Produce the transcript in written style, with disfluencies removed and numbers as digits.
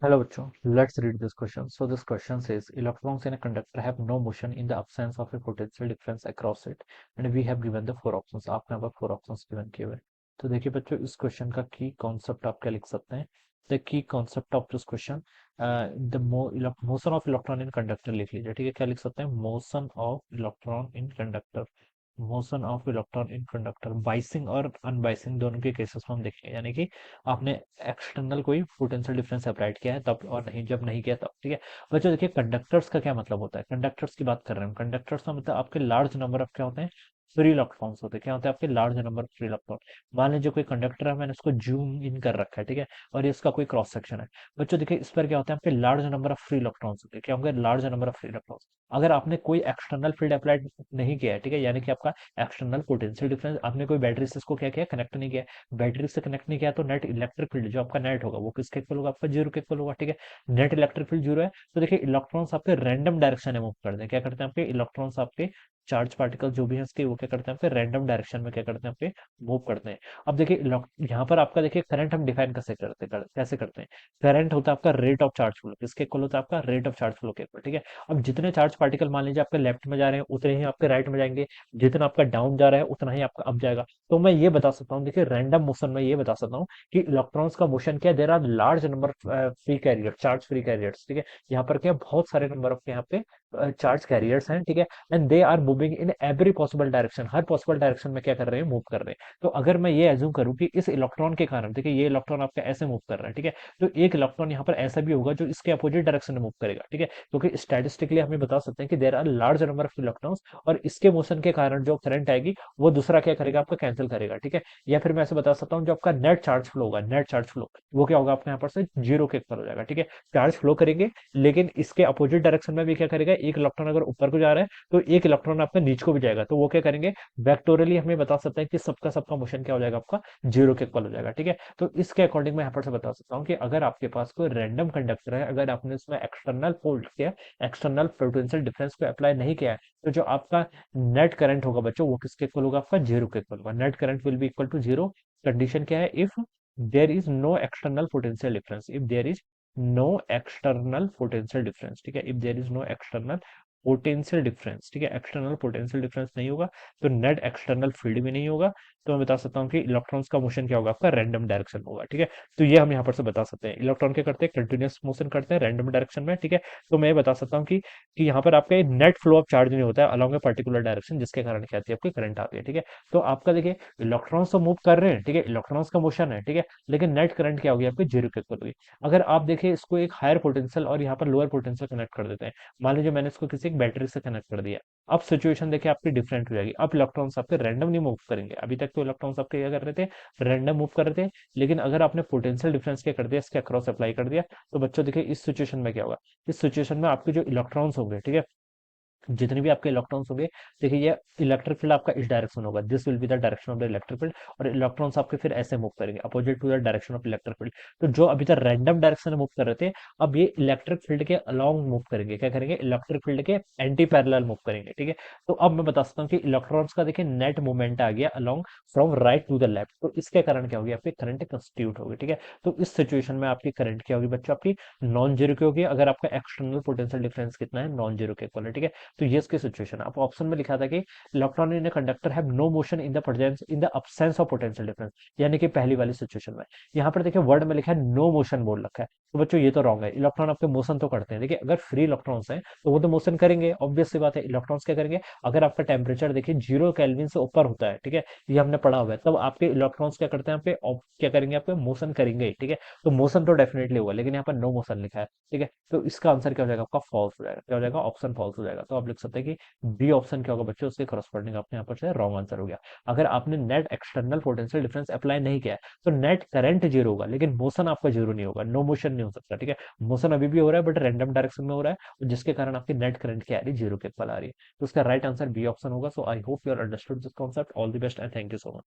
Hello, Bachcho. Let's read this question. So this question says electrons in a conductor have no motion in the absence of a potential difference across it, and we have given the four options. आपने यहाँ पर four options given किए हुए हैं। तो देखिए बच्चों, इस क्वेश्चन का की कॉन्सेप्ट आप क्या लिख सकते हैं? The key concept of this question, the motion of electron in conductor लिख लीजिए। ठीक है, क्या लिख सकते हैं? Motion of electron in conductor. Motion of electron in conductor biasing और अनबाइसिंग दोनों के केसेस में हम देखेंगे, यानी कि आपने एक्सटर्नल कोई पोटेंशियल डिफरेंस अप्लाइड किया है तब, और नहीं जब नहीं किया तब। ठीक है बच्चों, देखिए कंडक्टर्स का क्या मतलब होता है। कंडक्टर्स की बात कर रहे हैं हम। कंडक्टर्स का मतलब आपके लार्ज नंबर ऑफ क्या होते हैं? फ्री इलेक्ट्रॉन्स होते हैं। क्या होते हैं? आपके large number of free electron. मान लीजिए कोई कंडक्टर है, मैंने इसको जूम इन कर रखा है, ठीक है, और ये इसका कोई क्रॉस सेक्शन है। बच्चों देखिए, इस पर क्या होता है? आपके large number of free electrons होते हैं। क्या होंगे? Large number of free electrons. अगर आपने कोई एक्सटर्नल फील्ड अप्लाइड नहीं किया है, ठीक है, यानी कि आपका एक्सटर्नल पोटेंशियल डिफरेंस, आपने कोई बैटरी से इसको क्या किया? कनेक्ट नहीं किया। बैटरी से कनेक्ट नहीं किया तो नेट इलेक्ट्रिक फील्ड जो आपका नेट होगा वो किसके इक्वल होगा? आपका जीरो के इक्वल होगा। ठीक है, नेट इलेक्ट्रिक फील्ड जीरो है। तो देखिए इलेक्ट्रॉन्स आपके रैंडम डायरेक्शन में मूव करते हैं। क्या करते हैं? आपके इलेक्ट्रॉन्स आपके चार्ज पार्टिकल जो भी है इसके, वो क्या करते हैं? आपके रैंडम डायरेक्शन में क्या करते हैं? आपके मूव करते हैं। अब देखिए यहाँ पर आपका देखिए करंट हम डिफाइन कैसे करते हैं? करंट होता है आपका रेट ऑफ चार्ज फ्लो। किसके इक्वल होता है? आपका रेट ऑफ चार्ज फ्लो के इक्वल। ठीक है, अब जितने चार्ज पार्टिकल मान लीजिए आपके लेफ्ट में जा रहे हैं उतने ही आपके राइट में जाएंगे, जितना आपका डाउन जा रहा है उतना ही आपका अप जाएगा। तो मैं ये बता सकता हूँ, देखिए रैंडम मोशन में ये बता सकता हूँ कि इलेक्ट्रॉन्स का मोशन क्या है? There are large number free carrier, charge free carriers. ठीक है, यहाँ पर क्या बहुत सारे नंबर ऑफ यहाँ पे चार्ज कैरियर्स हैं। ठीक है, and they are moving in every possible direction. हर पॉसिबल डायरेक्शन में क्या कर रहे हैं? मूव कर रहे हैं। तो अगर मैं ये एज्यूम करूँ कि इस इलेक्ट्रॉन के कारण, देखिए ये इलेक्ट्रॉन आपका ऐसे मूव कर रहा है, ठीक है, तो एक इलेक्ट्रॉन यहाँ पर ऐसा भी होगा जो इसके अपोजिट डायरेक्शन में मूव करेगा। ठीक है, क्योंकि स्टैटिस्टिकली हमें बता सकते हैं कि there are large number of electrons, और इसके मोशन के कारण जो करंट आएगी वो दूसरा क्या करेगा? आपका कैंसिल करेगा। ठीक है, या फिर मैं ऐसे बता सकता हूँ, जो आपका नेट चार्ज फ्लो होगा, नेट चार्ज फ्लो वो क्या होगा? आपके यहाँ पर से जीरो के इक्वल हो जाएगा। ठीक है, चार्ज फ्लो करेंगे, लेकिन इसके अपोजिट डायरेक्शन में भी क्या करेगा? एक इलेक्ट्रॉन अगर ऊपर को जा रहा है तो एक इलेक्ट्रॉन आपका नीचे को भी जाएगा, तो वो क्या करेंगे? वेक्टोरली हमें बता सकते हैं कि सबका सबका मोशन क्या हो जाएगा? आपका जीरो के इक्वल हो जाएगा। ठीक है, तो इसके अकॉर्डिंग मैं यहाँ पर से बता सकता हूँ कि अगर आपके पास कोई रैंडम कंडक्टर है, अगर आपने उसमें एक्सटर्नल फोल्ड किया, एक्सटर्नल पोटेंशियल डिफरेंस को अप्लाई नहीं किया है, तो जो आपका नेट करंट होगा बच्चों वो किसके इक्वल होगा? आपका जीरो के इक्वल होगा। Net current will be equal to zero. Condition क्या है? If there is no external potential difference, if there is no external potential difference. ठीक है, if there is no external potential difference, ठीक है, external potential difference नहीं होगा तो net external field भी नहीं होगा। तो मैं बता सकता हूँ कि इलेक्ट्रॉन्स का मोशन क्या होगा? आपका रैंडम डायरेक्शन होगा। ठीक है, तो ये हम यहाँ पर से बता सकते हैं। इलेक्ट्रॉन क्या करते हैं? कंटिन्यूअस मोशन करते हैं रैंडम डायरेक्शन में। ठीक है, तो मैं ये बता सकता हूँ कि यहाँ पर आपका नेट फ्लो ऑफ चार्ज नहीं होता है अलॉन्ग ए पर्टिकुलर डायरेक्शन, जिसके कारण क्या आती है? आपकी करंट आती है। ठीक है, तो आपका देखिए इलेक्ट्रॉन्स तो मूव कर रहे हैं, ठीक है, इलेक्ट्रॉन्स का मोशन है, ठीक है, लेकिन नेट करंट क्या होगी? आपकी जीरो के इक्वल होगी। अगर आप देखिए इसको एक हायर पोटेंशियल और यहाँ पर लोअर पोटेंशियल कनेक्ट कर देते हैं, मान लीजिए मैंने इसको किसी एक बैटरी से कनेक्ट कर दिया, अब सिचुएशन देखिए आपकी डिफरेंट हो जाएगी। अब इलेक्ट्रॉन्स आपके रैंडमली मूव करेंगे। अभी तक तो इलेक्ट्रॉन्स आपके क्या कर रहे थे? रैंडम मूव कर रहे थे, लेकिन अगर आपने पोटेंशियल डिफरेंस क्या कर दिया? इसके अक्रॉस अप्लाई कर दिया, तो बच्चों देखिए इस सिचुएशन में क्या होगा? इस सिचुएशन में आपके जो इलेक्ट्रॉन्स होंगे, ठीक है, जितने भी आपके इलेक्ट्रॉन्स होंगे, देखिए ये इलेक्ट्रिक फील्ड आपका इस डायरेक्शन होगा, this will be the direction of the electric field, और इलेक्ट्रॉन्स आपके फिर ऐसे मूव करेंगे opposite to the direction of electric field. तो जो अभी तक रैंडम डायरेक्शन में मूव कर रहे थे, अब ये इलेक्ट्रिक फील्ड के अलोंग मूव करेंगे। क्या करेंगे? इलेक्ट्रिक फील्ड के एंटी पैरेलल मूव करेंगे। ठीक है, तो अब मैं बता सकता हूँ कि इलेक्ट्रॉन्स का देखिए नेट मूवमेंट आ गया along from right to the left, तो इसके कारण क्या होगी? आपकी करंट कंस्टिट्यूट होगी। ठीक है, तो इस सिचुएशन में आपकी करंट क्या होगी बच्चों? आपकी नॉन जीरो की होगी, अगर आपका एक्सटर्नल पोटेंशियल डिफरेंस कितना है? नॉन जीरो के इक्वल है। ठीक है, तो ये इसकी सिचुएशन है। आप ऑप्शन में लिखा था कि electron in conductor have no motion in the presence in the absence of potential difference, यानी कि पहली वाली सिचुएशन में। यहाँ पर देखिए वर्ड में लिखा है नो मोशन बोल रखा है, तो बच्चों ये तो रॉन्ग है। इलेक्ट्रॉन आपके मोशन तो करते हैं। देखिए अगर फ्री इलेक्ट्रॉन्स हैं तो वो तो मोशन करेंगे, ऑब्वियस सी बात है। इलेक्ट्रॉन्स क्या करेंगे? अगर आपका टेम्परेचर देखिए जीरो केल्विन से ऊपर होता है, ठीक है, ये हमने पढ़ा हुआ है, तब आपके इलेक्ट्रॉन्स क्या करते हैं? आपके क्या करेंगे? आपके मोशन करेंगे। ठीक है, तो मोशन तो डेफिनेटली होगा, लेकिन यहाँ पर नो मोशन लिखा है। ठीक है, तो इसका आंसर क्या हो जाएगा? आपका फॉल्स हो जाएगा। क्या हो जाएगा? ऑप्शन फॉल्स हो जाएगा। तो आप लिख सकते हैं कि बी ऑप्शन क्या होगा बच्चों? उसके करस्पॉन्डिंग आपने यहाँ पर से रॉन्ग आंसर हो गया। अगर आपने net external potential difference apply नहीं किया है तो नेट करंट जीरो होगा, लेकिन मोशन आपका जीरो नहीं होगा। नो मोशन नहीं हो सकता। ठीक है, मोशन अभी भी हो रहा है बट रैंडम डायरेक्शन में हो रहा है, जिसके कारण आपकी नेट करंट क्या आ रही है? जीरो के इक्वल आ रही है। तो उसका राइट आंसर बी ऑप्शन होगा। So I hope you are understood this concept. All the best and thank you so much.